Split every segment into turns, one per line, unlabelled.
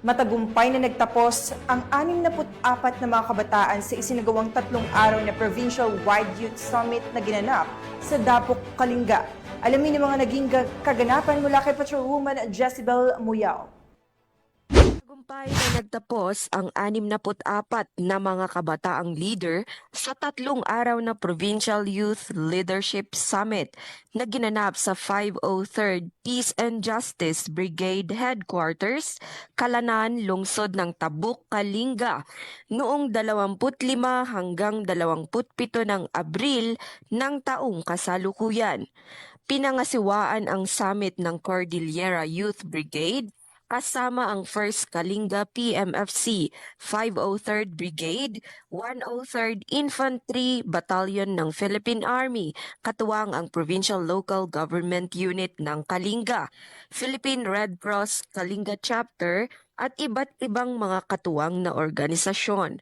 Matagumpay na nagtapos ang 64 na mga kabataan sa isinagawang 3 araw na Provincial-wide Youth Summit na ginanap sa Dapok, Kalinga. Alamin ang mga naging kaganapan mula kay Patrolwoman Jezebel Muyao.
Tagumpay na nagtapos ang 64 na mga kabataang leader sa 3 araw na Provincial Youth Leadership Summit na ginanap sa 503rd Peace and Justice Brigade Headquarters, Kalanan, Lungsod ng Tabuk, Kalinga, noong 25 hanggang 27 ng Abril ng taong kasalukuyan. Pinangasiwaan ang summit ng Cordillera Youth Brigade kasama ang 1st Kalinga PMFC, 503rd Brigade, 103rd Infantry Battalion ng Philippine Army, katuwang ang Provincial Local Government Unit ng Kalinga, Philippine Red Cross Kalinga Chapter, at iba't ibang mga katuwang na organisasyon.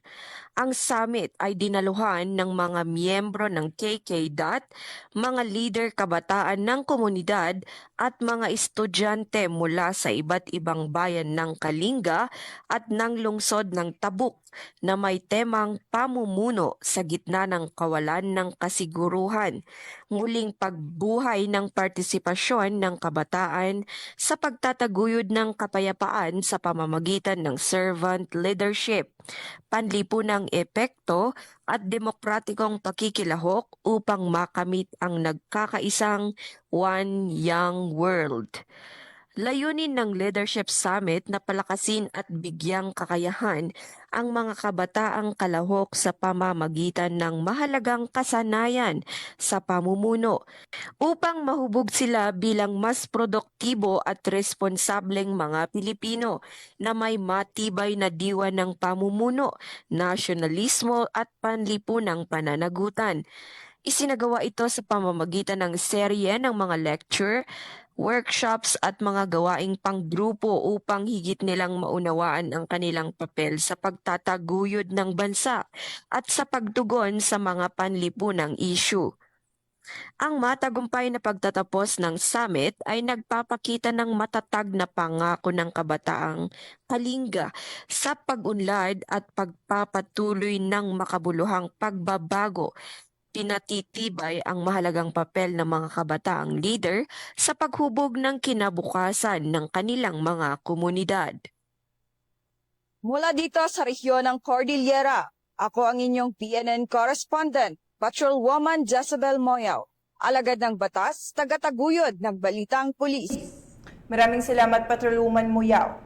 Ang summit ay dinaluhan ng mga miyembro ng KKDOT, mga leader kabataan ng komunidad at mga estudyante mula sa iba't ibang bayan ng Kalinga at ng lungsod ng Tabuk na may temang pamumuno sa gitna ng kawalan ng kasiguruhan, muling pagbuhay ng partisipasyon ng kabataan sa pagtataguyod ng kapayapaan sa pamamagitan ng servant leadership, panlipunang epekto at demokratikong pakikilahok upang makamit ang nagkakaisang One Young World. Layunin ng Leadership Summit na palakasin at bigyang kakayahan ang mga kabataang kalahok sa pamamagitan ng mahalagang kasanayan sa pamumuno upang mahubog sila bilang mas produktibo at responsableng mga Pilipino na may matibay na diwa ng pamumuno, nasyonalismo at panlipunang pananagutan. Isinagawa ito sa pamamagitan ng serye ng mga lecture, workshops at mga gawaing panggrupo upang higit nilang maunawaan ang kanilang papel sa pagtataguyod ng bansa at sa pagtugon sa mga panlipunang issue. Ang matagumpay na pagtatapos ng summit ay nagpapakita ng matatag na pangako ng kabataang Kalinga sa pag-unlad at pagpapatuloy ng makabuluhang pagbabago. Pinatitibay ang mahalagang papel ng mga kabataang leader sa paghubog ng kinabukasan ng kanilang mga komunidad.
Mula dito sa rehiyon ng Cordillera, ako ang inyong PNN correspondent, Patrolwoman Jezebel Muyao, alagad ng batas, tagataguyod ng balitang pulis.
Maraming salamat, Patrolwoman Muyao.